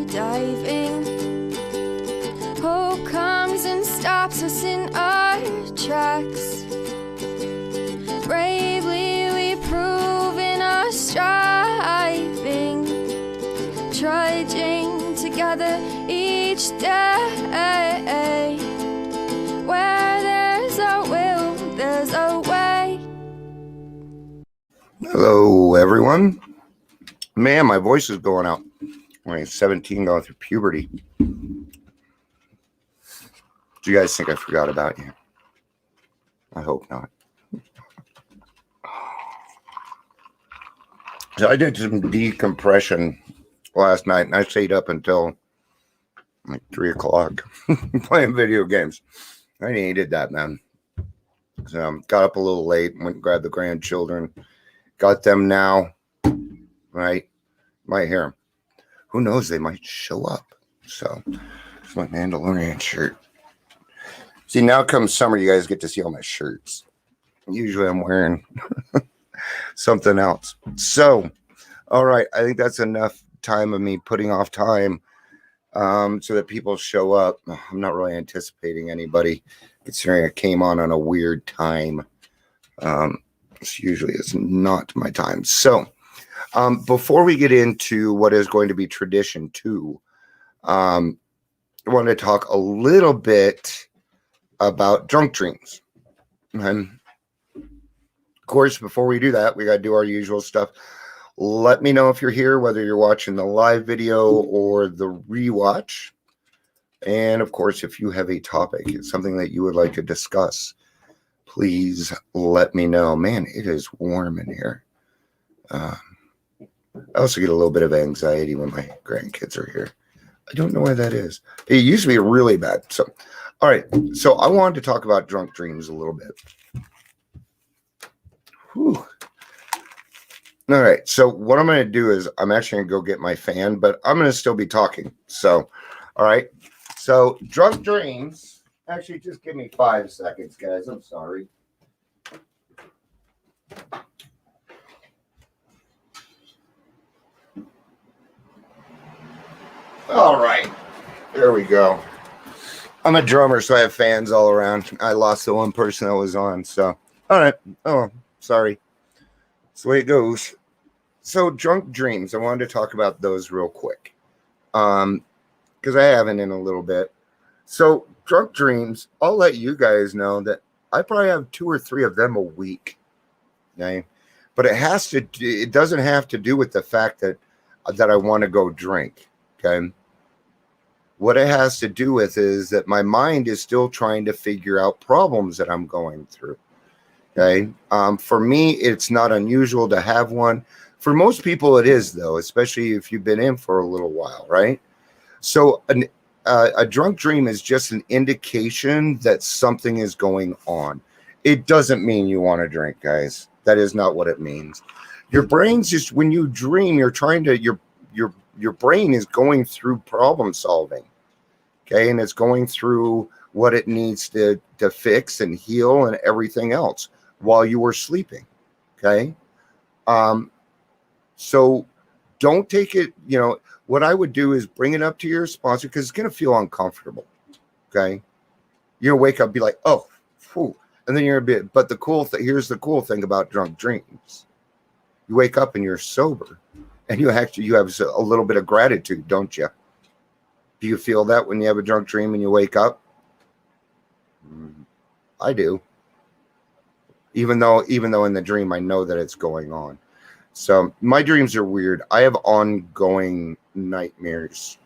diving. Hope comes and stops us in our tracks. Bravely we prove in our striving, trudging together each day. Where there's a will, there's a way. Hello, everyone. Man, my voice is going out. I'm 17, going through puberty. Do you guys think I forgot about you? I hope not. So I did some decompression last night, and I stayed up until like 3 o'clock playing video games. I needed that, man. So got up a little late, went and grabbed the grandchildren. Got them now, right? Might hear them. Who knows? They might show up. So it's my Mandalorian shirt. See, now comes summer, you guys get to see all my shirts. Usually I'm wearing something else. So, all right. I think that's enough time of me putting off time so that people show up. I'm not really anticipating anybody, considering I came on a weird time. Usually it's not my time. So, before we get into what is going to be tradition 2, I want to talk a little bit about drunk dreams. And of course, before we do that, we got to do our usual stuff. Let me know if you're here, whether you're watching the live video or the rewatch. And of course, if you have a topic, it's something that you would like to discuss, please let me know. Man, it is warm in here. I also get a little bit of anxiety when my grandkids are here. I don't know why that is. It used to be really bad. So, all right. So I wanted to talk about drunk dreams a little bit. Whew. All right. So what I'm going to do is I'm actually going to go get my fan, but I'm going to still be talking. So, all right. So drunk dreams. Actually, just give me 5 seconds, guys. I'm sorry. All right, there we go. I'm a drummer, so I have fans all around. I lost the one person that was on, so all right. Oh, sorry. That's the way it goes. So, drunk dreams. I wanted to talk about those real quick, because I haven't in a little bit. So, drunk dreams. I'll let you guys know that I probably have 2 or 3 of them a week. Okay, but it doesn't have to do with the fact that I want to go drink. Okay. What it has to do with is that my mind is still trying to figure out problems that I'm going through. Okay. For me, it's not unusual to have one. For most people, it is, though, especially if you've been in for a little while, right? So a drunk dream is just an indication that something is going on. It doesn't mean you want to drink, guys. That is not what it means. Your brain's just, when you dream, you're trying to, your brain is going through problem solving, okay? And it's going through what it needs to fix and heal and everything else while you were sleeping, okay? So don't take it, what I would do is bring it up to your sponsor, because it's going to feel uncomfortable, okay? You're going to wake up and be like, oh, whew. And then you're a bit, but here's the cool thing about drunk dreams. You wake up and you're sober. And you have a little bit of gratitude, don't you? Do you feel that when you have a drunk dream and you wake up? I do. Even though in the dream I know that it's going on. So my dreams are weird. I have ongoing nightmares.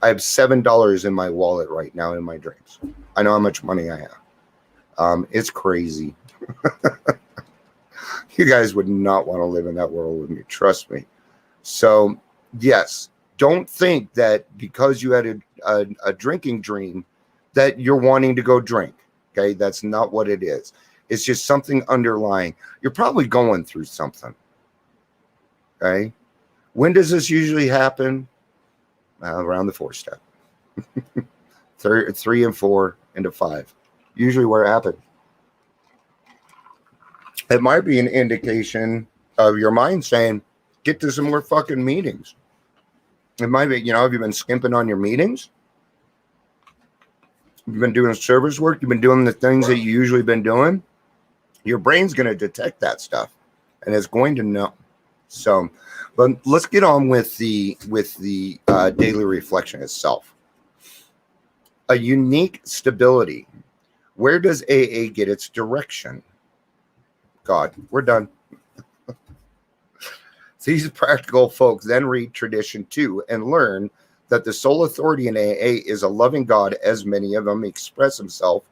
I have $7 in my wallet right now in my dreams. I know how much money I have. It's crazy. You guys would not want to live in that world with me. Trust me. So, yes, don't think that because you had a drinking dream that you're wanting to go drink, okay? That's not what it is. It's just something underlying. You're probably going through something, okay? When does this usually happen? Around the 4 step. 3 and 4 into 5. Usually where it happens. It might be an indication of your mind saying, get to some more fucking meetings. It might be, have you been skimping on your meetings? You've been doing service work. You've been doing the things that you usually been doing. Your brain's going to detect that stuff, and it's going to know. So, but let's get on with the daily reflection itself. A unique stability. Where does AA get its direction? God, we're done. These practical folks then read tradition 2 and learn that the sole authority in AA is a loving God, as many of them express himself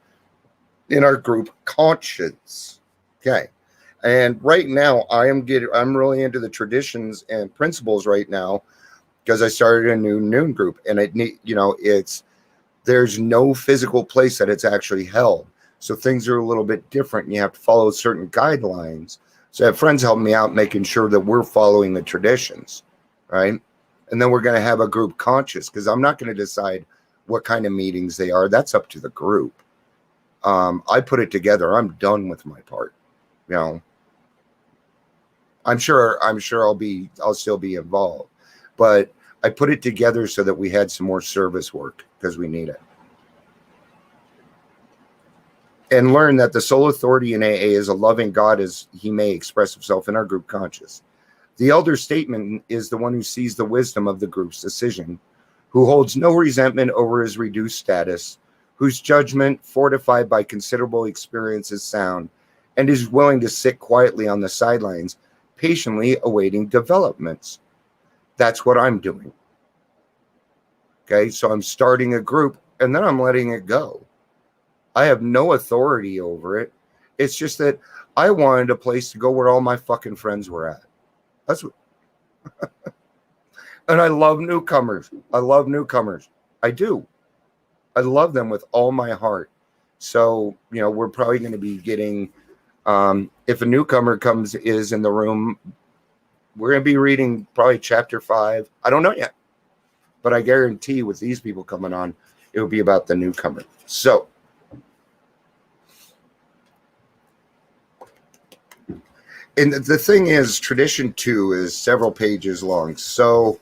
in our group conscience. Okay. And right now I'm really into the traditions and principles right now because I started a new noon group, and there's no physical place that it's actually held. So things are a little bit different, and you have to follow certain guidelines. So I have friends helping me out, making sure that we're following the traditions, right? And then we're going to have a group conscious, because I'm not going to decide what kind of meetings they are. That's up to the group. I put it together. I'm done with my part. I'm sure I'll still be involved, but I put it together so that we had some more service work because we need it. And learn that the sole authority in AA is a loving God, as he may express himself in our group conscious. The elder statement is the one who sees the wisdom of the group's decision, who holds no resentment over his reduced status, whose judgment, fortified by considerable experience, is sound, and is willing to sit quietly on the sidelines, patiently awaiting developments. That's what I'm doing. Okay, so I'm starting a group, and then I'm letting it go. I have no authority over it. It's just that I wanted a place to go where all my fucking friends were at. That's what. And I love newcomers. I do. I love them with all my heart. So, we're probably going to be getting, if a newcomer is in the room, we're going to be reading probably chapter 5. I don't know yet, but I guarantee with these people coming on, it will be about the newcomer. So, and the thing is, tradition 2 is several pages long. So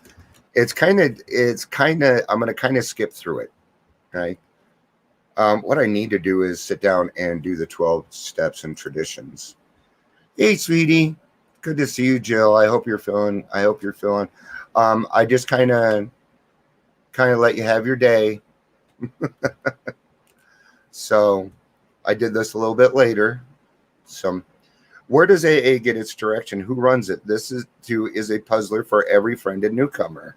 I'm going to kind of skip through it. Okay. What I need to do is sit down and do the 12 steps and traditions. Hey, sweetie. Good to see you, Jill. I hope you're feeling. I just kind of let you have your day. So I did this a little bit later. So where does AA get its direction? Who runs it? This is a puzzler for every friend and newcomer.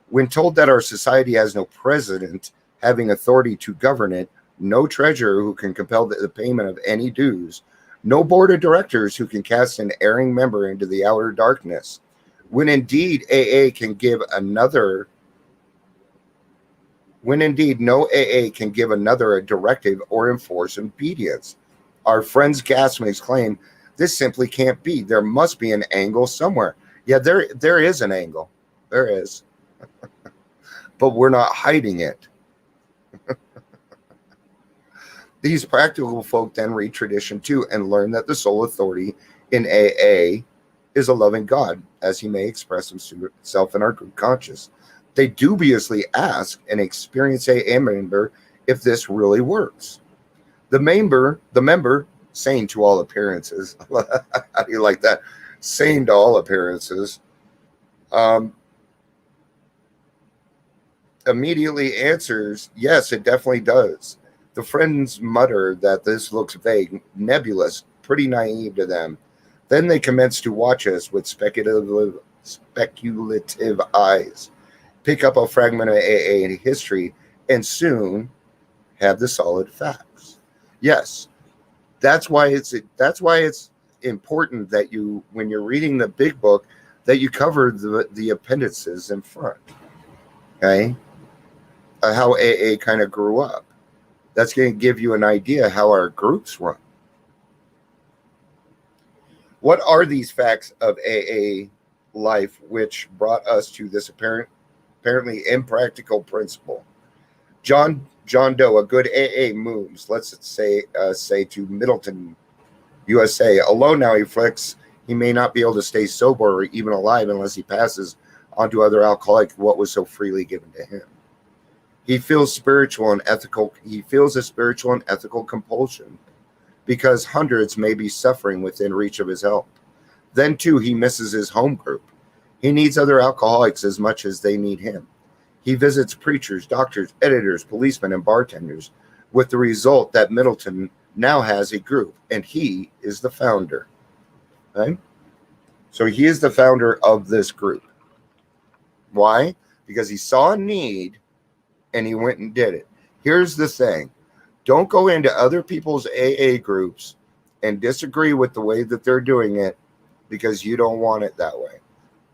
When told that our society has no president having authority to govern it, no treasurer who can compel the payment of any dues, no board of directors who can cast an erring member into the outer darkness, when indeed no AA can give another a directive or enforce obedience. Our friend's gasmates claim this simply can't be. There must be an angle somewhere. Yeah, there is an angle. There is. But we're not hiding it. These practical folk then read tradition 2 and learn that the sole authority in AA is a loving God, as he may express himself in our group conscious. They dubiously ask an experienced AA member if this really works. The member, sane to all appearances. How do you like that? Sane to all appearances. Immediately answers, yes, it definitely does. The friends mutter that this looks vague, nebulous, pretty naive to them. Then they commence to watch us with speculative eyes, pick up a fragment of AA in history, and soon have the solid facts. Yes, that's why it's important that you, when you're reading the big book, that you cover the appendices in front. Okay, how AA kind of grew up. That's going to give you an idea how our groups run. What are these facts of AA life which brought us to this apparently impractical principle? John Doe, a good AA moves, let's say to Middleton, USA. Alone now, he reflects he may not be able to stay sober or even alive unless he passes onto other alcoholics what was so freely given to him. He feels a spiritual and ethical compulsion because hundreds may be suffering within reach of his help. Then too, he misses his home group. He needs other alcoholics as much as they need him. He visits preachers, doctors, editors, policemen, and bartenders, with the result that Middleton now has a group, and he is the founder. Okay? So he is the founder of this group. Why? Because he saw a need, and he went and did it. Here's the thing. Don't go into other people's AA groups and disagree with the way that they're doing it because you don't want it that way.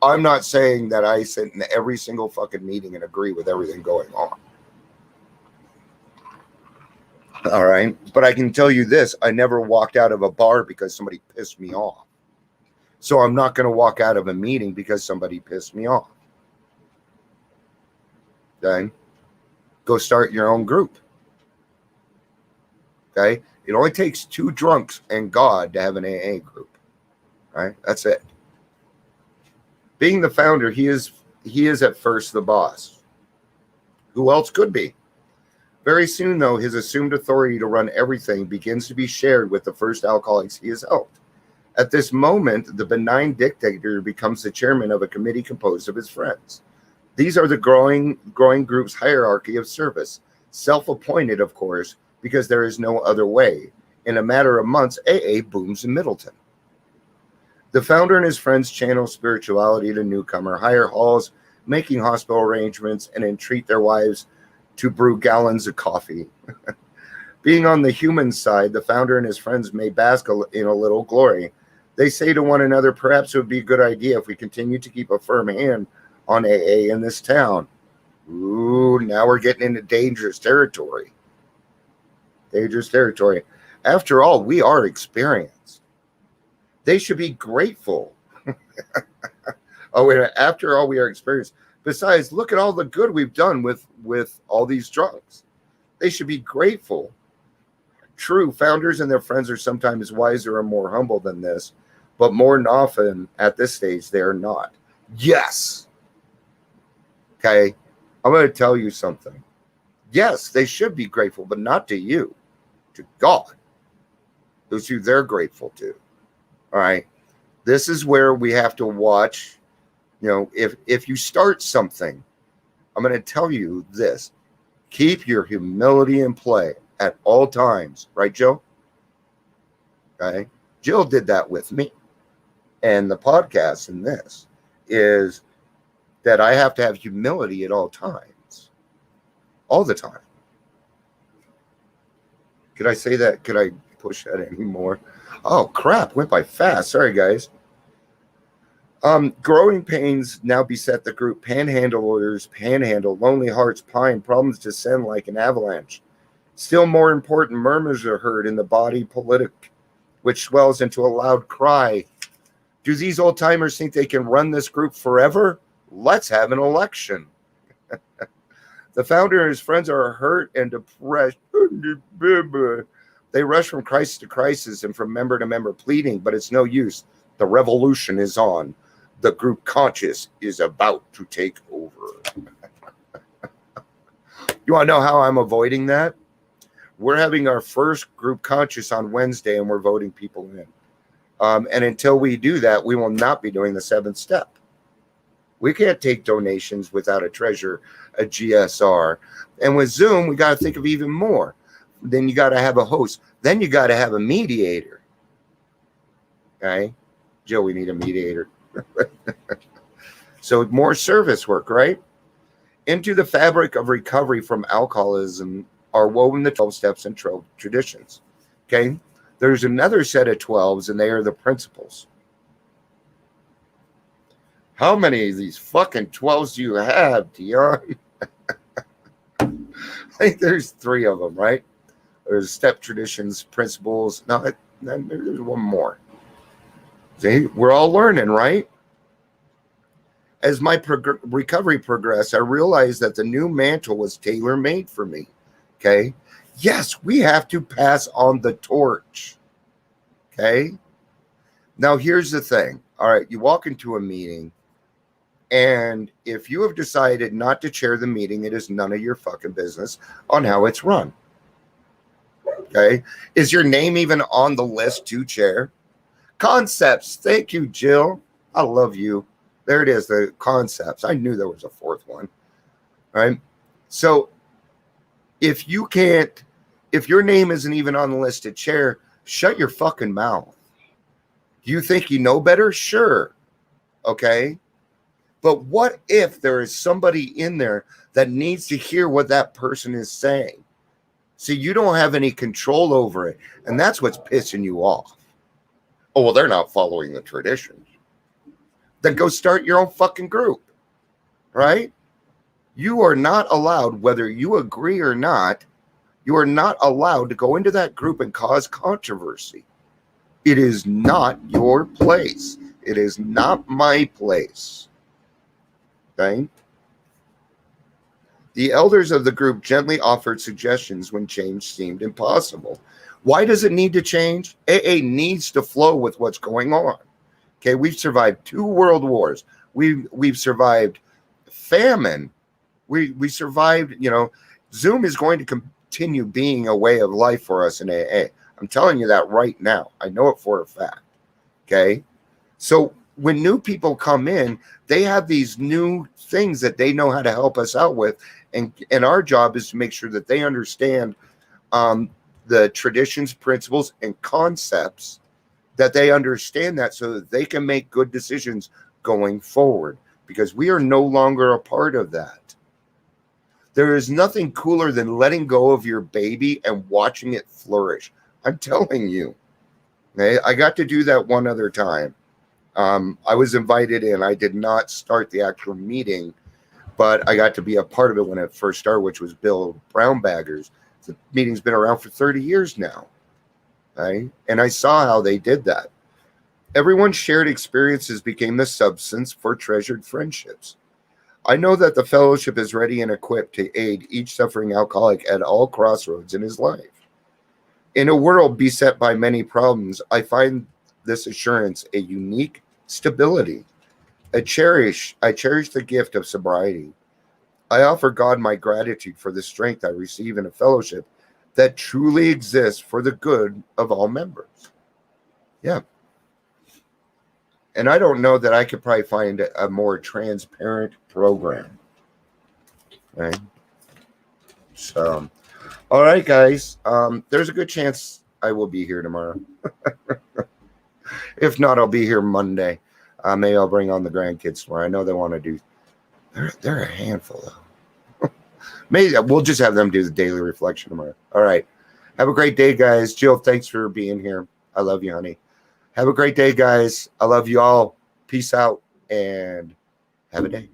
I'm not saying that I sit in every single fucking meeting and agree with everything going on. All right. But I can tell you this. I never walked out of a bar because somebody pissed me off. So I'm not going to walk out of a meeting because somebody pissed me off. Okay. Go start your own group. Okay. It only takes 2 drunks and God to have an AA group. All right. That's it. Being the founder, he is at first the boss. Who else could be? Very soon, though, his assumed authority to run everything begins to be shared with the first alcoholics he has helped. At this moment, the benign dictator becomes the chairman of a committee composed of his friends. These are the growing group's hierarchy of service, self-appointed, of course, because there is no other way. In a matter of months, AA booms in Middleton. The founder and his friends channel spirituality to newcomer, hire halls, making hospital arrangements, and entreat their wives to brew gallons of coffee. Being on the human side, the founder and his friends may bask in a little glory. They say to one another, perhaps it would be a good idea if we continue to keep a firm hand on AA in this town. Ooh, now we're getting into dangerous territory. Dangerous territory. After all, we are experienced. They should be grateful. Oh, wait, after all, we are experienced. Besides, look at all the good we've done with all these drugs. They should be grateful. True, founders and their friends are sometimes wiser and more humble than this, but more than often at this stage, they are not. Yes. Okay, I'm going to tell you something. Yes, they should be grateful, but not to you, to God. Those who they're grateful to. All right. This is where we have to watch. You know, if you start something, I'm going to tell you this. Keep your humility in play at all times. Right, Joe? Okay. Jill did that with me. And the podcast in this is that I have to have humility at all times. All the time. Could I say that? Could I push that anymore? Oh, crap. Went by fast. Sorry, guys. Growing pains now beset the group. Panhandlers panhandle. Lonely hearts pine. Problems descend like an avalanche. Still more important, murmurs are heard in the body politic, which swells into a loud cry. Do these old-timers think they can run this group forever? Let's have an election. The founder and his friends are hurt and depressed. They rush from crisis to crisis and from member to member pleading, but it's no use. The revolution is on. The group conscious is about to take over. You want to know how I'm avoiding that? We're having our first group conscious on Wednesday, and we're voting people in. And until we do that, we will not be doing the 7th step. We can't take donations without a treasurer, a GSR. And with Zoom, we got to think of even more. Then you got to have a host. Then you got to have a mediator. Okay? Joe, we need a mediator. So more service work, right? Into the fabric of recovery from alcoholism are woven the 12 steps and 12 traditions. Okay? There's another set of 12s, and they are the principles. How many of these fucking 12s do you have, Dion? I think there's 3 of them, right? There's step traditions, principles. No, there's one more. See, we're all learning, right? As my recovery progressed, I realized that the new mantle was tailor-made for me. Okay? Yes, we have to pass on the torch. Okay? Now, here's the thing. All right, you walk into a meeting, And if you have decided not to chair the meeting, it is none of your fucking business on how it's run. Okay? Is your name even on the list to chair? Concepts. Thank you, Jill. I love you. There it is, the concepts. I knew there was a fourth one. Right? So if you can't, if your name isn't even on the list to chair, shut your fucking mouth. You think you know better? Sure. Okay? But what if there is somebody in there that needs to hear what that person is saying? See, you don't have any control over it. And that's what's pissing you off. Oh, well, they're not following the traditions. Then go start your own fucking group. Right? You are not allowed, whether you agree or not, you are not allowed to go into that group and cause controversy. It is not your place. It is not my place. Okay? The elders of the group gently offered suggestions when change seemed impossible. Why does it need to change? AA needs to flow with what's going on. Okay, we've survived 2 world wars. We've survived famine. We survived, Zoom is going to continue being a way of life for us in AA. I'm telling you that right now. I know it for a fact. Okay? So when new people come in, they have these new things that they know how to help us out with. And our job is to make sure that they understand the traditions, principles, and concepts, that they understand that so that they can make good decisions going forward, because we are no longer a part of that. There is nothing cooler than letting go of your baby and watching it flourish. I'm telling you. Okay? I got to do that one other time. I was invited in. I did not start the actual meeting, but I got to be a part of it when it first started, which was Bill Brownbaggers. The meeting's been around for 30 years now. Right? And I saw how they did that. Everyone's shared experiences became the substance for treasured friendships. I know that the fellowship is ready and equipped to aid each suffering alcoholic at all crossroads in his life. In a world beset by many problems, I find this assurance a unique stability. I cherish the gift of sobriety. I offer God my gratitude for the strength I receive in a fellowship that truly exists for the good of all members. Yeah. And I don't know that I could probably find a more transparent program. Right? So, all right, guys. There's a good chance I will be here tomorrow. If not, I'll be here Monday. Maybe I'll bring on the grandkids tomorrow. I know they want to do. They're a handful, though. Maybe we'll just have them do the daily reflection tomorrow. All right. Have a great day, guys. Jill, thanks for being here. I love you, honey. Have a great day, guys. I love you all. Peace out and have a day.